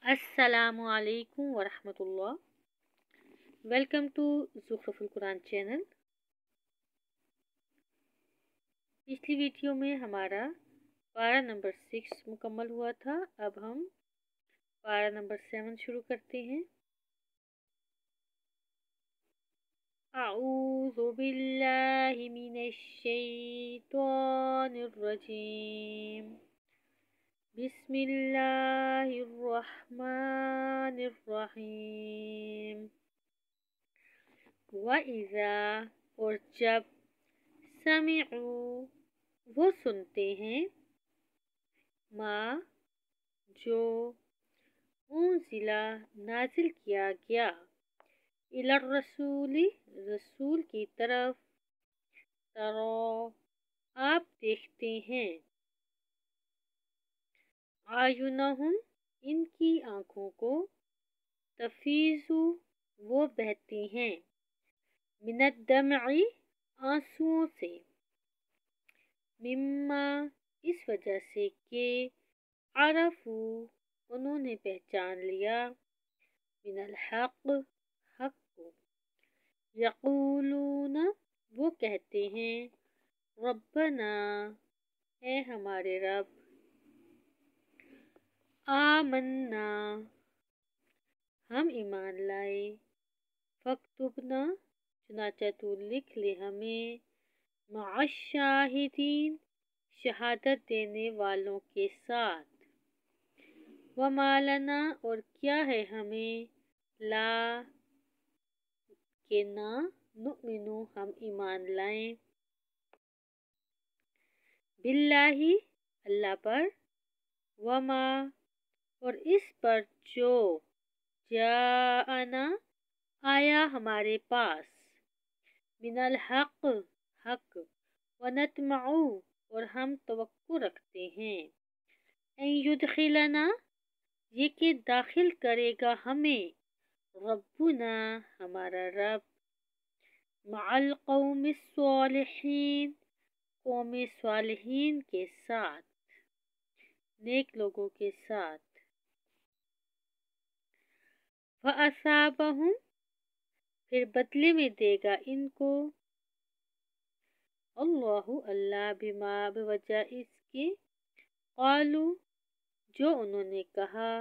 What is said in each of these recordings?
السلام علیکم ورحمۃ اللہ۔ ویلکم ٹو زخرف القرآن چینل۔ پچھلی ویڈیو میں ہمارا پارہ نمبر 6 مکمل ہوا تھا۔ اب ہم پارہ نمبر 7 شروع کرتے ہیں۔ اعوذ باللہ من الشیطان الرجیم، بسم اللہ الرحمن الرحیم۔ وَإِذَا اور جب، سمعوا وہ سنتے ہیں، ما جو، انزلہ نازل کیا گیا، الی الرسول رسول کی طرف، ترى آپ دیکھتے ہیں، اعینہم ان کی آنکھوں کو، تفیض وہ بہتی ہیں، من الدمع آنسوؤں سے، مما اس وجہ سے کہ عرفوا انہوں نے پہچان لیا، من الحق حق کو، یقولون وہ کہتے ہیں، ربنا اے ہمارے رب، آمنا ہم ایمان لائے، فاکتبنا چنانچہ تو لکھ لے ہمیں، مع الشاہدین شہادت دینے والوں کے ساتھ، وما لنا اور کیا ہے ہمیں، لا کہ نہ، نؤمنو ہم ایمان لائیں، باللہ اللہ پر، وما اور اس پر جو، جاءنا آیا ہمارے پاس، من الحق حق، ونطمع اور ہم توقع رکھتے ہیں، ان یدخلنا یہ کہ داخل کرے گا ہمیں، ربنا ہمارا رب، مع القوم الصالحین قوم صالحین کے ساتھ، نیک لوگوں کے ساتھ، فَأَصَابَهُمْ پھر بدلے میں دے گا ان کو، اللہ اللہ بما بوجہ اس کے، قالو جو انہوں نے کہا،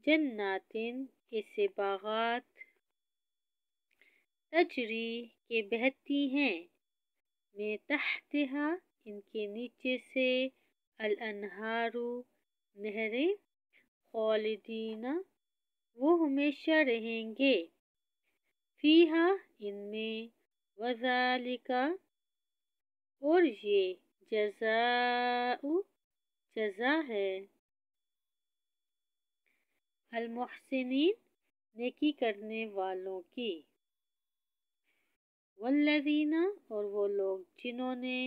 جنات ایسے باغات، تجری کے بہتی ہیں، میں تحتہا ان کے نیچے سے، الانہار نہریں، خالدین وہ ہمیشہ رہیں گے، فیہا ان میں، وذالک اور یہ جزاء جزا ہے، المحسنین نیکی کرنے والوں کی، والذین اور وہ لوگ جنہوں نے،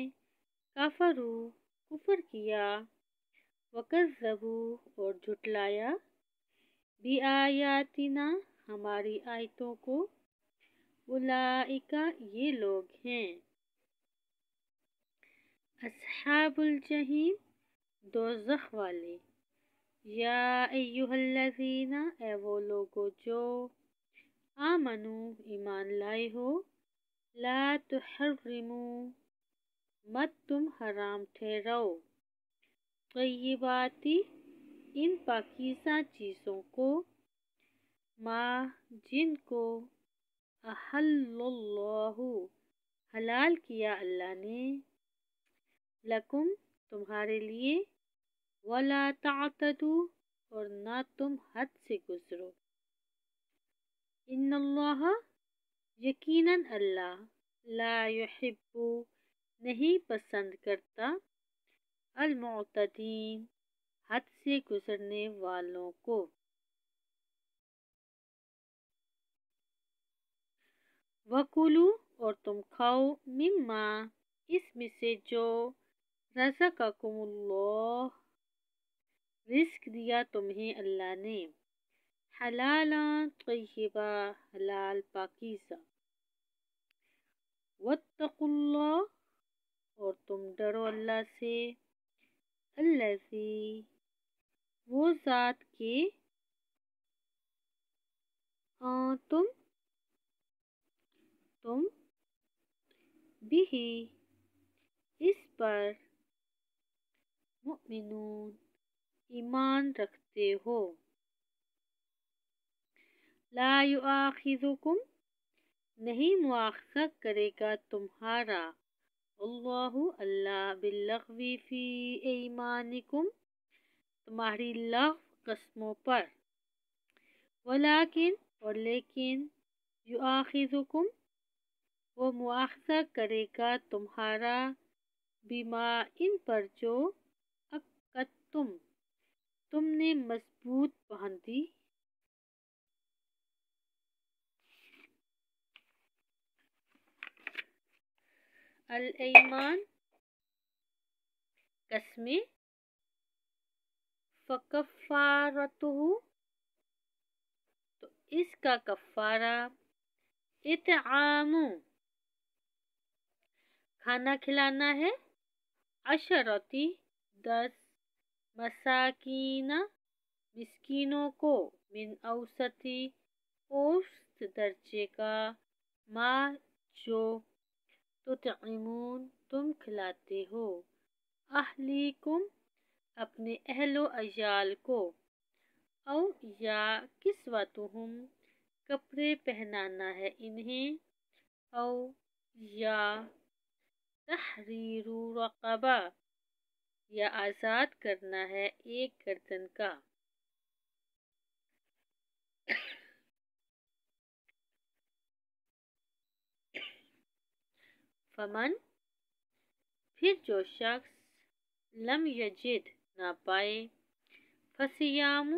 کفروا کفر کیا، وکذبوا اور جھٹلایا، بآیاتنا ہماری آیتوں کو، اولئک یہ لوگ ہیں، اصحاب الجحیم دوزخ والے، یا ایہا الذین اے وہ لوگو جو، آمنو ایمان لائے ہو، لا تحرموا مت تم حرام ٹھہراؤ، طیباتی ان پاکیزہ چیزوں کو، ما جن کو، احل اللہ حلال کیا اللہ نے، لکم تمہارے لیے، ولا تعتدوا اور نہ تم حد سے گزرو، ان اللہ یقیناً اللہ، لا یحب نہیں پسند کرتا، المعتدین حد سے گزرنے والوں کو، وَكُلُوا اور تم کھاؤ، مما اس میں سے جو، رزقکم اللہ رزق دیا تمہیں اللہ نے، حلالا طیبا حلال پاکیزہ، واتقوا اللہ اور تم ڈرو اللہ سے، الذی وہ ذات کے، تم بھی اس پر مؤمنون ایمان رکھتے ہو۔ لا یؤاخذکم نہیں مواخذہ کرے گا تمہارا اللہ باللغو فی ایمانکم تمہاری لغو قسموں پر، ولیکن اور لیکن یؤاخذکم وہ مواخذہ کرے گا تمہارا بما ان پر جو عقدتم تم نے مضبوط باندھی الایمان قسمیں، فکفارتہ تو اس کا کفارہ اطعام کھانا کھلانا ہے، عشرتی 10 مساکین مسکینوں کو، من اوسطی اوسط درجے کا، ما جو تطعمون تم کھلاتے ہو، اہلیکم اپنے اہل و عیال کو، او یا کسوتہم کپڑے پہنانا ہے انہیں، او یا تحریر رقبہ یا آزاد کرنا ہے ایک گردن کا، فمن پھر جو شخص لم یجد نہ پائے، فصیام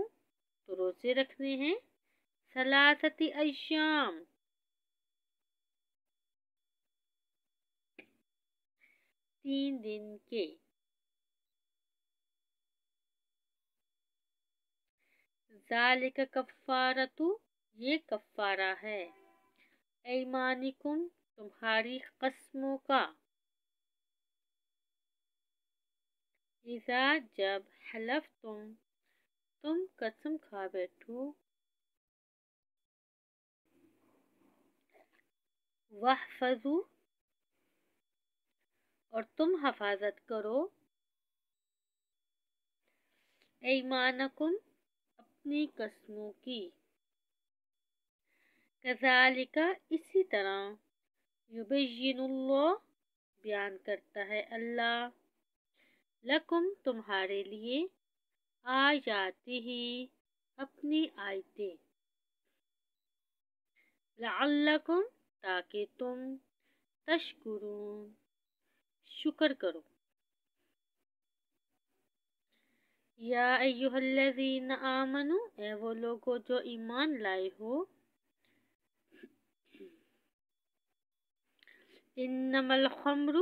تو روزے رکھنے ہیں، ثلاثۃ ایام 3 دن کے، ذالک کفارۃ یہ کفارہ ہے، ایمانکم تمہاری قسموں کا، اذا جب حلفتم تم قسم کھا بیٹھو، واحفظوا اور تم حفاظت کرو، ایمانکم اپنی قسموں کی، کذالک اسی طرح، یبین اللہ بیان کرتا ہے اللہ، لکم تمہارے لیے، آیاتہ اپنی آیتیں، لعلکم تاکہ تم تشکرون شکر کرو، یا ایھا الذین آمنوا اے وہ لوگو جو ایمان لائے ہو، انما الخمر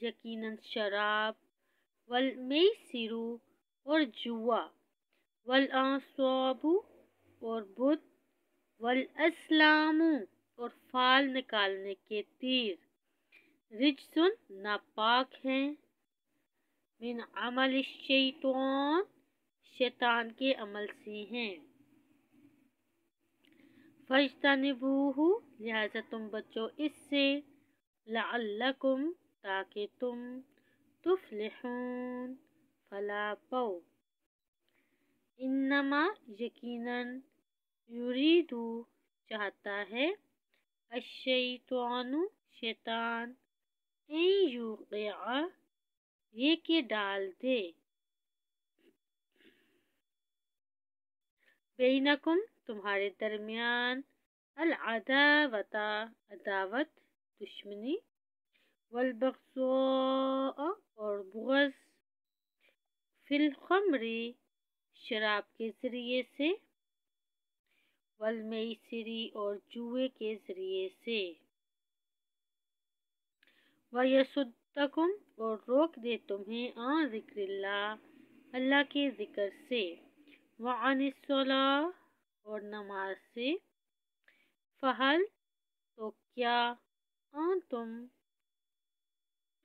یقیناً شراب، والمیسر اور جوا، والانصاب اور بت، والازلام اور فال نکالنے کے تیر، رجسن ناپاک ہیں، من عمل الشیطان شیطان کے عمل سے ہیں، فاجتنبوہ لہذا تم بچو اس سے، لعلکم تاکہ تم تفلحون فلاح پاؤ، انما یقیناً یریدو چاہتا ہے، الشیطان شیطان، ان یوقع یہ کہ ڈال دے، بینکم تمہارے درمیان، العداوۃ عداوت دشمنی، والبغضاء اور بغض، فی الخمر شراب کے ذریعے سے، والمیسر اور جوئے کے ذریعے سے، ویصدکم اور روک دے تمہیں عن ذکر اللہ اللہ کے ذکر سے، وعن الصلاۃ اور نماز سے، فہل تو کیا، تم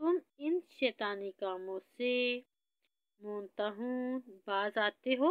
ان شیطانی کاموں سے منتہون باز آتے ہو،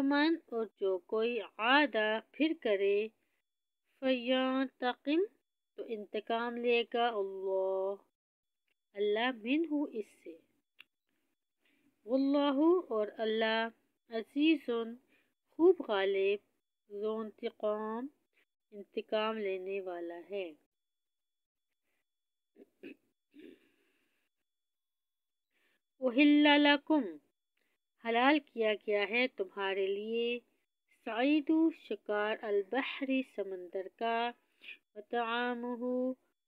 ومن اور جو کوئی عادہ پھر کرے فینتقم تو انتقام لے گا اللہ منہ اس سے، واللہ اور اللہ عزیز خوب غالب ذو انتقام انتقام لینے والا ہے۔ احل لکم حلال کیا گیا ہے تمہارے لیے صعید شکار البحر سمندر کا وطعامہ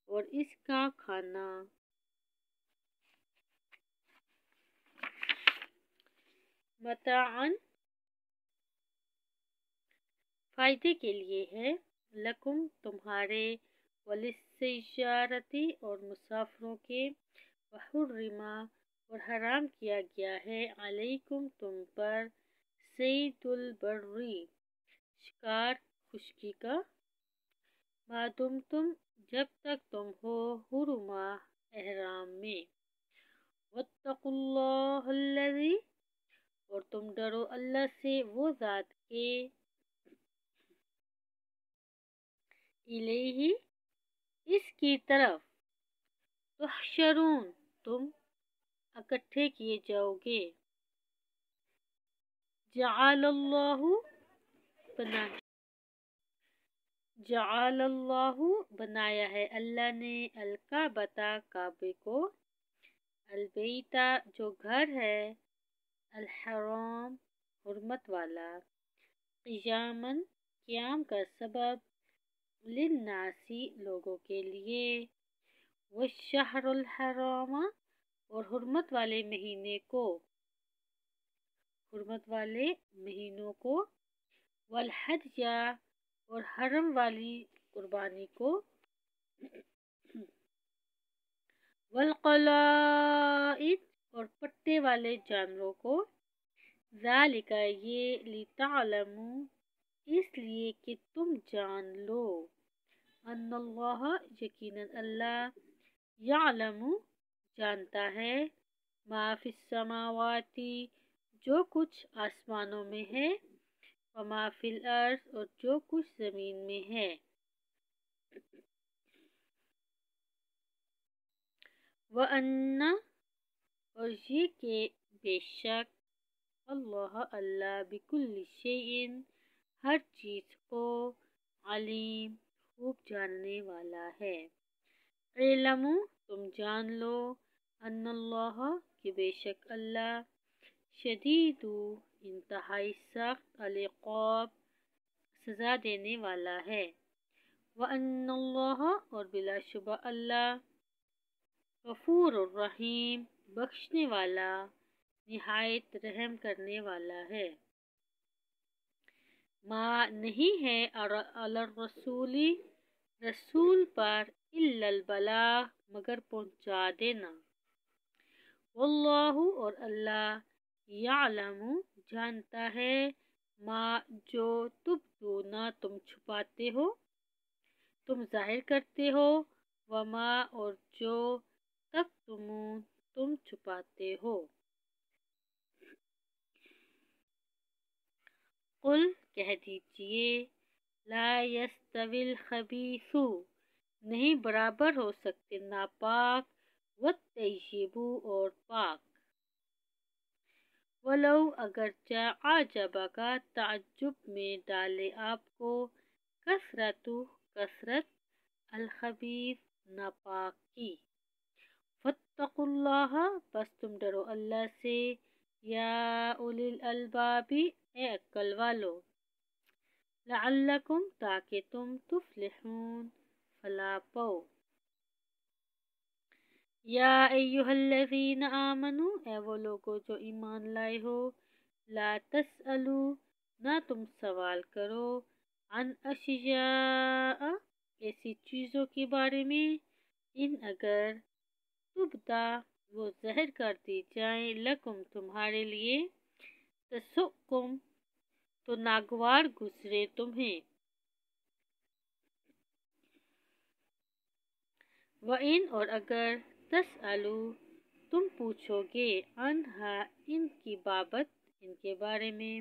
اور اس کا کھانا متاعن فائدے کے لیے ہے لکم تمہارے وللسیارتی اور مسافروں کے وحرما اور حرام کیا گیا ہے علیکم تم پر صید البری شکار خشکی کا ما دمتم جب تک تم ہو حرما احرام میں واتقوا اللہ الذی اور تم ڈرو اللہ سے وہ ذات کے الیہ اس کی طرف تحشرون تم اکٹھے کیے جاؤ گے جعل اللہ بنایا ہے اللہ نے الکعبۃ کعبے کو البیت جو گھر ہے الحرام حرمت والا قیاما قیام کا سبب للناس لوگوں کے لیے والشہر الحرام اور حرمت والے مہینوں کو والحج اور حرم والی قربانی کو والقلائد اور پٹے والے جانوروں کو ذالک یہ لتعلموا اس لیے کہ تم جان لو ان اللہ یقیناً اللہ یعلم جانتا ہے ما فی السماوات جو کچھ آسمانوں میں ہے وما فی الارض اور جو کچھ زمین میں ہے وَأَنَّ اور یہ کہ بے شک اللہ بکل شیء ہر چیز کو علیم خوب جاننے والا ہے اعلموا تم جان لو ان اللہ کہ بے شک اللہ شدید انتہائی سخت العقاب سزا دینے والا ہے وَأَنَّ اللَّهَ اور بلا شبہ اللہ غفور الرحیم بخشنے والا نہایت رحم کرنے والا ہے ما نہیں ہے علی الرسول رسول پر الا البلاغ مگر پہنچا دینا واللہ اور اللہ یعلم جانتا ہے ما جو تبدون تم چھپاتے ہو تم ظاہر کرتے ہو وما اور جو تکتمون تم چھپاتے ہو قل کہہ دیجئے لا یستوی الخبیث نہیں برابر ہو سکتے ناپاک والطیب اور پاک ولو اگرچہ اعجبک تعجب میں ڈالے آپ کو کثرت الخبیث ناپاک کی فاتقوا اللہ بس تم ڈرو اللہ سے یا اولی الالباب اے عقل والو لعلکم تاکہ تم تفلحون فلاح پاؤ یا ایہا الذین آمنوا اے وہ لوگو جو ایمان لائے ہو لا تسألوا نہ تم سوال کرو عن اشیاء ایسی چیزوں کے بارے میں ان اگر تبدا وہ ظاہر کر دی جائیں لکم تمہارے لیے تسؤکم تو ناگوار گزرے تمہیں وَإِنْ اور اگر تسألوا تم پوچھو گے عنہا ان کی بابت ان کے بارے میں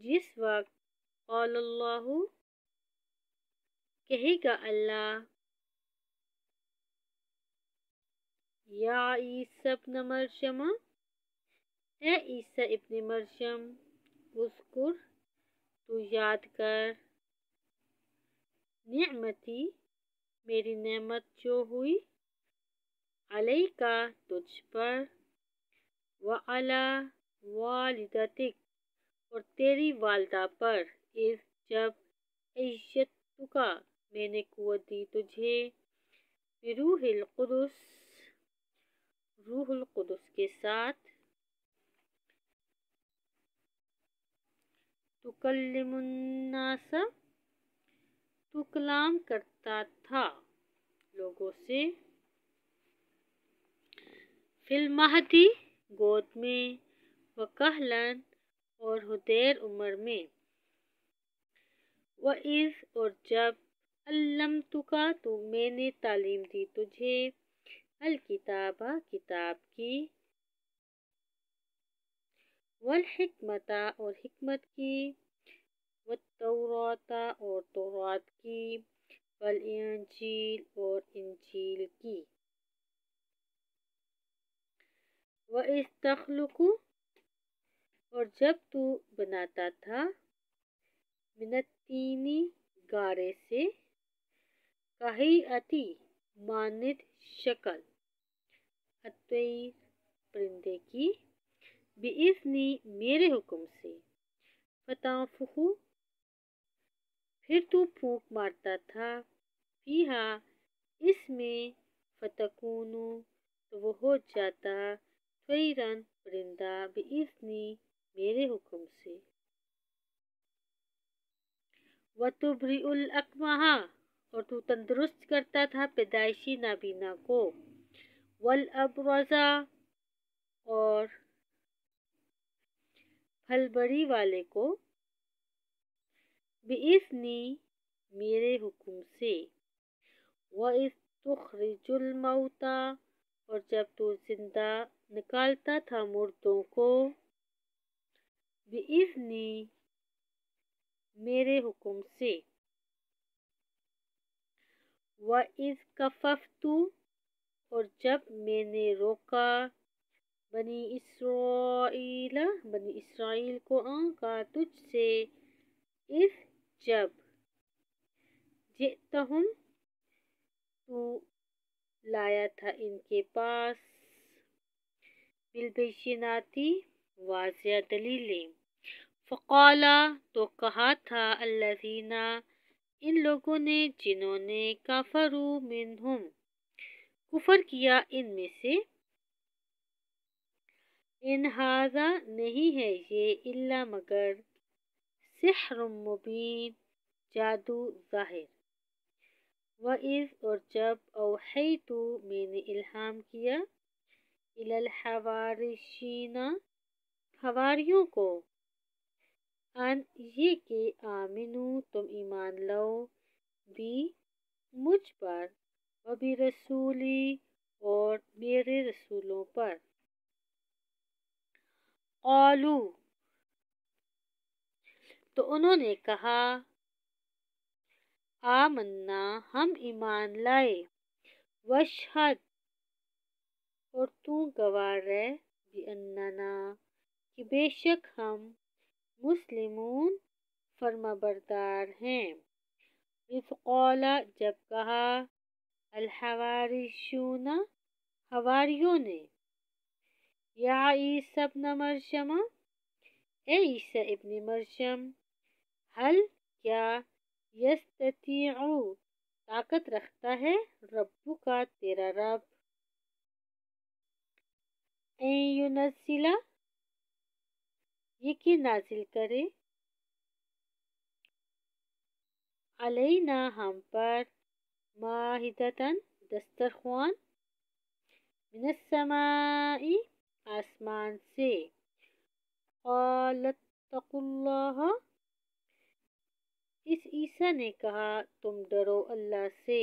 جس وقت قال اللہ کہے گا اللہ یا عیسی ابن مریم اے عیسی ابن مریم اذکر تو یاد کر نعمتی میری نعمت جو ہوئی علیکا تجھ پر وعلی والدتک اور تیری والدہ پر اذ جب ایدتکا میں نے قوت دی تجھے بروح القدس کے ساتھ تکلم الناس تو کلام کرتا تھا لوگوں سے فی المہدی گود میں وکہلن اور حدیر عمر میں وَإِذْ اور جب علمتکا تو میں نے تعلیم دی تجھے الکتابہ کتاب کی والحکمت اور حکمت کی والتوراۃ اور تورات کی والانجیل اور انجیل کی وَإِذْ تَخْلُقُ اور جب تو بناتا تھا من الطین گارے سے کہیئتی مانند شکل الطیر پرندے کی بِإِذْنِ میرے حکم سے فتنفخ پھر تو پھونک مارتا تھا فیہا اس میں فتکون تو وہ ہو جاتا طیرا پرندہ بِإِذْنِ میرے حکم سے وَتُبْرِئُ الْأَكْمَحَ اور تو تندرست کرتا تھا پیدائشی نابینا کو والأبرص اور پھلبڑی والے کو بِإِذْنِ میرے حکم سے وَإِذْ تُخْرِجُ الْمَوْتَى اور جب تو زندہ نکالتا تھا مردوں کو بِإِذْنِ میرے حکم سے وَإِذْ كَفَفْتُ اور جب میں نے روکا بنی اسرائیل کو کا تجھ سے اذ جب جئتہم تو لایا تھا ان کے پاس بالبینات واضح دلیلیں فقالا تو کہا تھا الذین ان لوگوں نے جنہوں نے کفروا منہم کفر کیا ان میں سے ان ھذا نہیں ہے یہ الا مگر سحر مبین جادو ظاہر وَإِذْ اور جب اوحیت میں نے الہام کیا الی الحواریین حواریوں کو ان یہ کہ آمنو تم ایمان لاؤ بھی مجھ پر وبرسولی اور میرے رسولوں پر قالو تو انہوں نے کہا آمنا ہم ایمان لائے واشہد اور تو گواہ رہ باننا کہ بے شک ہم مسلمون فرما بردار ہیں اذ قال جب کہا الحواریون حواریوں نے یا عیسی ابن مریم اے عیسی ابن مریم حل کیا یستطیع طاقت رکھتا ہے ربک کا تیرا رب این ینزل یہ کہ نازل کرے علینا ہم پر مائدۃ دسترخوان من السماء آسمان سے قالت اتقوا اللہ اس عیسیٰ نے کہا تم ڈرو اللہ سے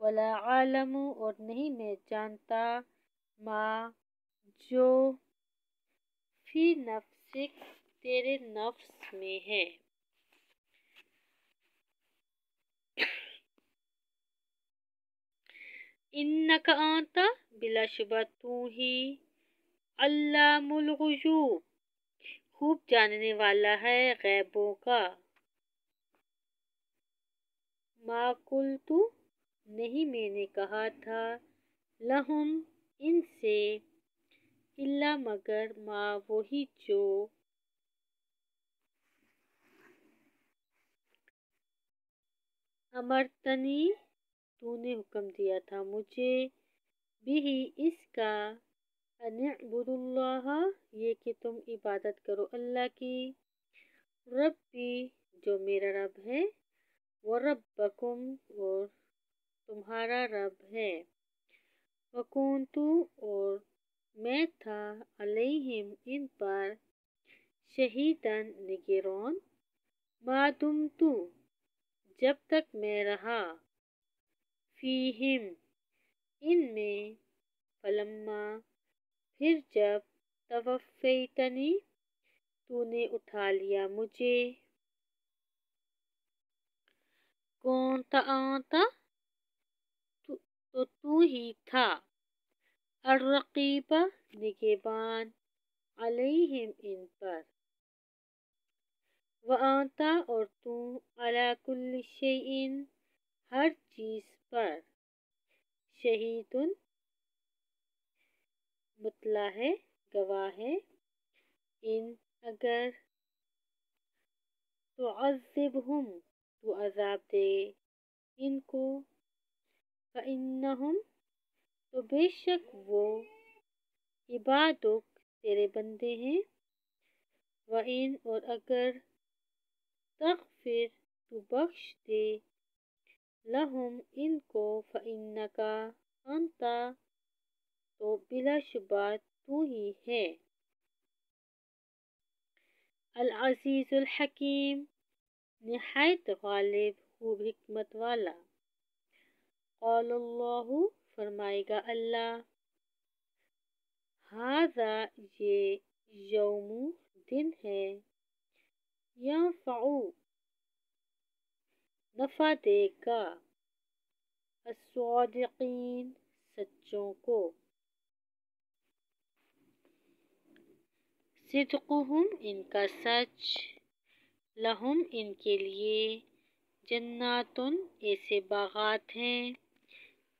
ولا عالم اور نہیں میں جانتا ما جو فی نفسک تیرے نفس میں ہے انک انت بلا شبہ تو ہی علام الغیوب خوب جاننے والا ہے غیبوں کا ما قلت نہیں میں نے کہا تھا لہم ان سے الا مگر ما وہی جو امرتنی تو نے حکم دیا تھا مجھے بھی اس کا ان اعبدوا اللہ یہ کہ تم عبادت کرو اللہ کی ربی جو میرا رب ہے وربکم اور تمہارا رب ہے وکنتو اور میں تھا علیہم ان پر شہیداً نگران ما دمتو جب تک میں رہا فیہم ان میں فلما پھر جب توفیتنی تو نے اٹھا لیا مجھے کونت انت تو ہی تھا الرقیب نگہبان علیہم ان پر وانت اور تو علی کل شیء ہر چیز پر شہید مطلع ہے گواہ ہے ان اگر تعذبہم تو عذاب دے ان کو فإنہم تو بے شک وہ عبادک تیرے بندے ہیں وإن اور اگر تغفر تو بخش دے لہم ان کو فإنک انت تو بلا شبہ تو ہی ہے العزیز الحکیم نہایت غالب خوب حکمت والا قال اللہ فرمائے گا اللہ ھذا یہ یوم دن ہے ینفع نفع دے گا الصادقین سچوں کو صدقہم ان کا سچ لہم ان کے لیے جناتن ایسے باغات ہیں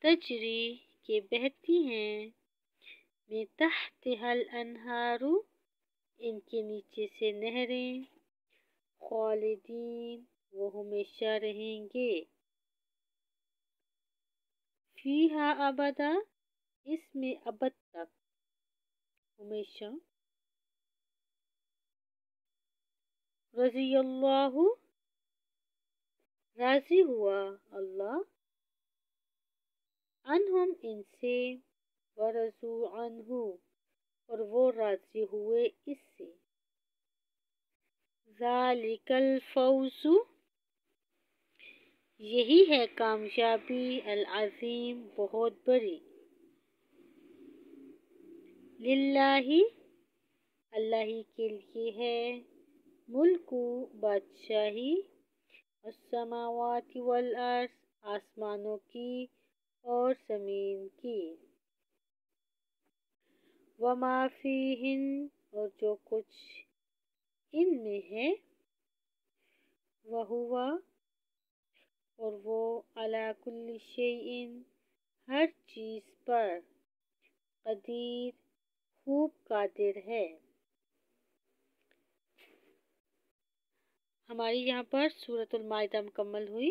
تجری کے بہتی ہیں من تحتها الانہار ان کے نیچے سے نہریں خالدین وہ ہمیشہ رہیں گے فیہا ابدا اس میں ابد تک ہمیشہ رضی اللہ راضی ہوا اللہ عنہم ان سے ورضوا عنہ اور وہ راضی ہوئے اس سے ذالک الفوز یہی ہے کامیابی العظیم بہت بڑی للہ اللہ ہی کے لیے ہے ملک بادشاہی السماوات والارض آسمانوں کی اور زمین کی وما فیہن اور جو کچھ ان میں ہے وہوا اور وہ علی کل شیء ہر چیز پر قدیر خوب قادر ہے ہماری یہاں پر سورۃ المائدہ مکمل ہوئی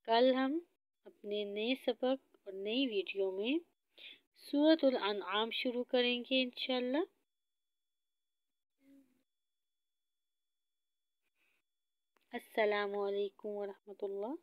کل ہم اپنے نئے سبق اور نئی ویڈیو میں سورۃ الانعام شروع کریں گے انشاءاللہ السلام علیکم ورحمۃ اللہ